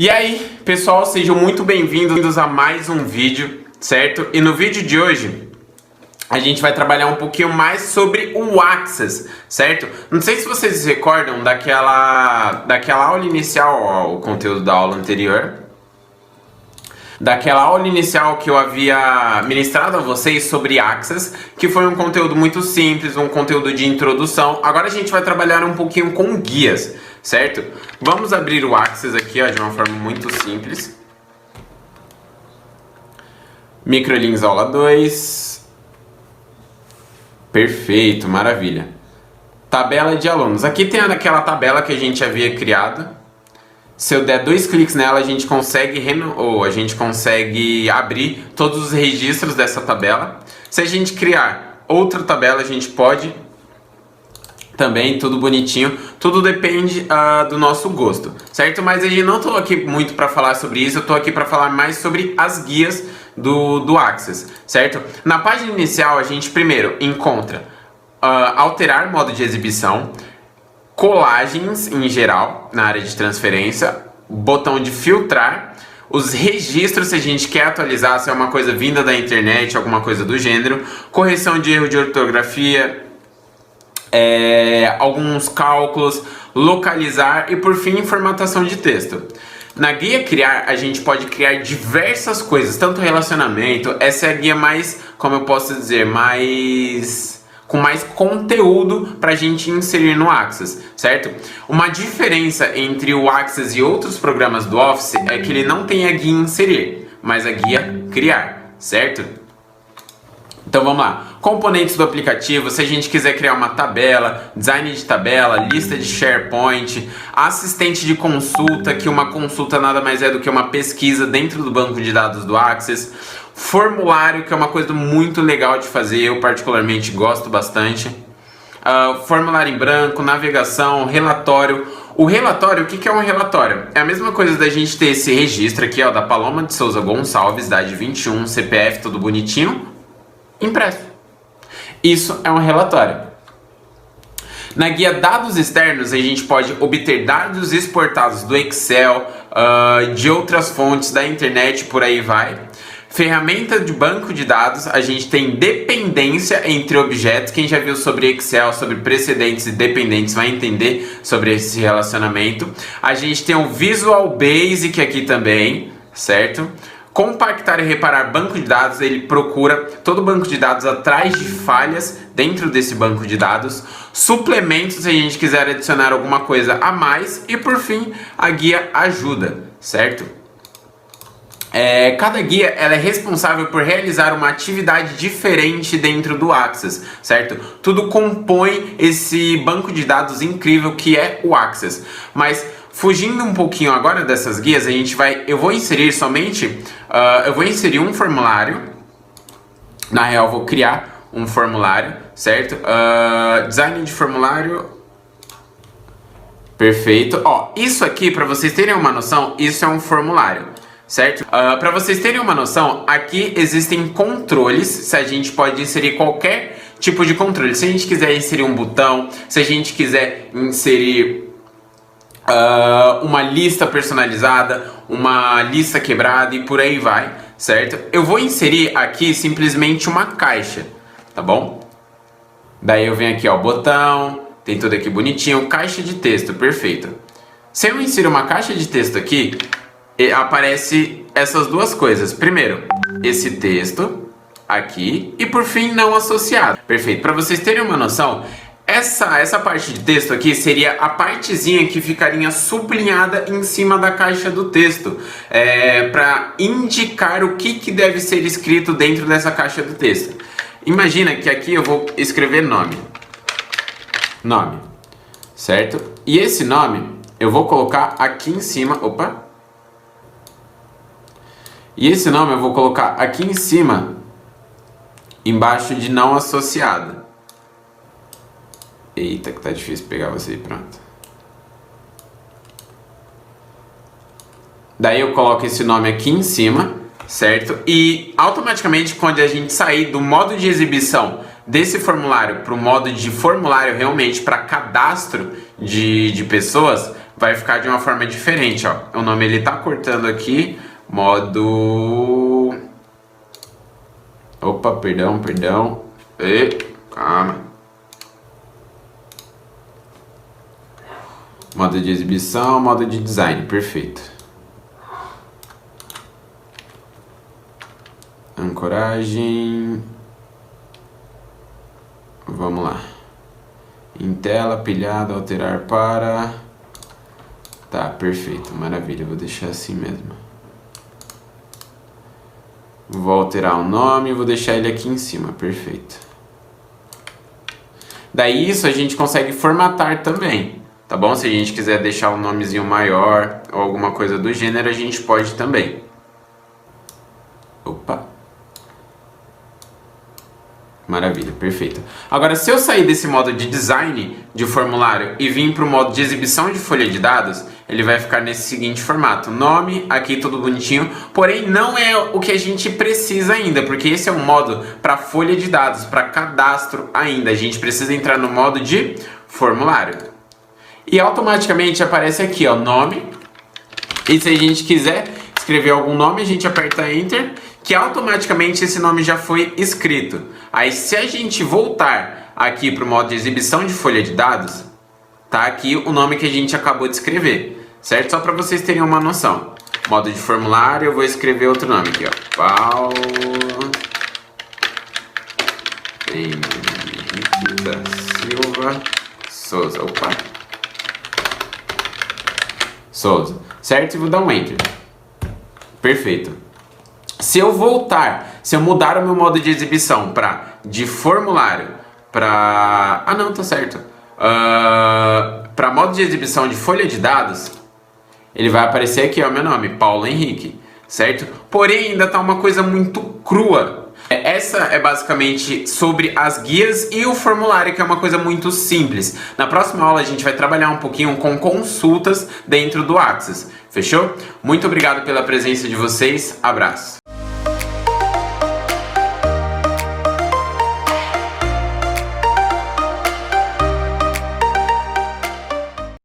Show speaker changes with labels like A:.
A: E aí, pessoal, sejam muito bem-vindos a mais um vídeo, certo? E no vídeo de hoje, a gente vai trabalhar um pouquinho mais sobre o Access, certo? Não sei se vocês se recordam daquela aula inicial, ó, o conteúdo da aula anterior. Daquela aula inicial que eu havia ministrado a vocês sobre Access, que foi um conteúdo muito simples, um conteúdo de introdução. Agora a gente vai trabalhar um pouquinho com guias, certo? Vamos abrir o Access aqui, ó, de uma forma muito simples. Microlinks aula 2. Perfeito, maravilha. Tabela de alunos. Aqui tem aquela tabela que a gente havia criado. Se eu der 2 cliques nela, a gente consegue abrir todos os registros dessa tabela. Se a gente criar outra tabela, a gente pode também, tudo bonitinho. Tudo depende do nosso gosto, certo? Mas eu não estou aqui muito para falar sobre isso, eu estou aqui para falar mais sobre as guias do Access, certo? Na página inicial, a gente primeiro encontra alterar modo de exibição, colagens em geral, na área de transferência, botão de filtrar, os registros se a gente quer atualizar, se é uma coisa vinda da internet, alguma coisa do gênero, correção de erro de ortografia, alguns cálculos, localizar e por fim formatação de texto. Na guia criar, a gente pode criar diversas coisas, tanto relacionamento, essa é a guia mais, como eu posso dizer, com mais conteúdo para a gente inserir no Access, certo? Uma diferença entre o Access e outros programas do Office é que ele não tem a guia inserir, mas a guia criar, certo? Então vamos lá, componentes do aplicativo, se a gente quiser criar uma tabela, design de tabela, lista de SharePoint, assistente de consulta, que uma consulta nada mais é do que uma pesquisa dentro do banco de dados do Access, formulário, que é uma coisa muito legal de fazer, eu particularmente gosto bastante, formulário em branco, navegação, relatório. O relatório, o que é um relatório? É a mesma coisa da gente ter esse registro aqui, ó, da Paloma de Souza Gonçalves, idade 21, CPF, tudo bonitinho, impresso. Isso é um relatório. Na guia dados externos, a gente pode obter dados exportados do Excel, de outras fontes da internet, por aí vai. Ferramenta de banco de dados, a gente tem dependência entre objetos. Quem já viu sobre Excel, sobre precedentes e dependentes vai entender sobre esse relacionamento. A gente tem o Visual Basic aqui também, certo? Compactar e reparar banco de dados, ele procura todo banco de dados atrás de falhas dentro desse banco de dados. Suplementos, se a gente quiser adicionar alguma coisa a mais. E por fim, a guia ajuda, certo? Cada guia ela é responsável por realizar uma atividade diferente dentro do Access, certo? Tudo compõe esse banco de dados incrível que é o Access. Mas fugindo um pouquinho agora dessas guias, eu vou inserir um formulário. Na real, vou criar um formulário, certo? Design de formulário. Perfeito. Ó, isso aqui, para vocês terem uma noção, isso é um formulário, certo? Para vocês terem uma noção, aqui existem controles, se a gente pode inserir qualquer tipo de controle. Se a gente quiser inserir um botão, se a gente quiser inserir uma lista personalizada, uma lista quebrada e por aí vai, certo? Eu vou inserir aqui simplesmente uma caixa, tá bom? Daí eu venho aqui, ó, botão, tem tudo aqui bonitinho, caixa de texto, perfeito. Se eu insiro uma caixa de texto aqui, aparece essas duas coisas. Primeiro, esse texto aqui e por fim não associado. Perfeito. Para vocês terem uma noção, essa parte de texto aqui seria a partezinha que ficaria sublinhada em cima da caixa do texto, para indicar o que deve ser escrito dentro dessa caixa do texto. Imagina que aqui eu vou escrever nome, certo? E esse nome eu vou colocar aqui em cima, E esse nome eu vou colocar aqui em cima, embaixo de não associado. Eita, que tá difícil pegar você aí, pronto. Daí eu coloco esse nome aqui em cima, certo? E automaticamente quando a gente sair do modo de exibição desse formulário para o modo de formulário realmente para cadastro de pessoas, vai ficar de uma forma diferente, ó. O nome ele tá cortando aqui, modo... Opa, perdão. Calma. Modo de exibição, modo de design, perfeito. Ancoragem. Vamos lá. Em tela, pilhado, alterar para... Tá, perfeito, maravilha, vou deixar assim mesmo. Vou alterar o nome e vou deixar ele aqui em cima, perfeito. Daí isso a gente consegue formatar também, tá bom? Se a gente quiser deixar um nomezinho maior ou alguma coisa do gênero, a gente pode também. Opa. Maravilha, perfeito. Agora, se eu sair desse modo de design de formulário e vir para o modo de exibição de folha de dados, ele vai ficar nesse seguinte formato. Nome, aqui tudo bonitinho, porém não é o que a gente precisa ainda, porque esse é um modo para folha de dados, para cadastro ainda. A gente precisa entrar no modo de formulário. E automaticamente aparece aqui, ó, nome. E se a gente quiser escrever algum nome, a gente aperta Enter, que automaticamente esse nome já foi escrito. Aí se a gente voltar aqui para o modo de exibição de folha de dados, tá aqui o nome que a gente acabou de escrever, certo? Só para vocês terem uma noção. Modo de formulário, eu vou escrever outro nome aqui, ó. Paulo Henrique da Silva Souza. Opa. Souza, certo? E vou dar um Enter. Perfeito. Se eu voltar, se eu mudar o meu modo de exibição para de formulário para... Ah, não, tá certo. Para modo de exibição de folha de dados, ele vai aparecer aqui, ó, meu nome, Paulo Henrique, certo? Porém, ainda tá uma coisa muito crua. Essa é basicamente sobre as guias e o formulário, que é uma coisa muito simples. Na próxima aula a gente vai trabalhar um pouquinho com consultas dentro do Axis. Fechou? Muito obrigado pela presença de vocês. Abraço.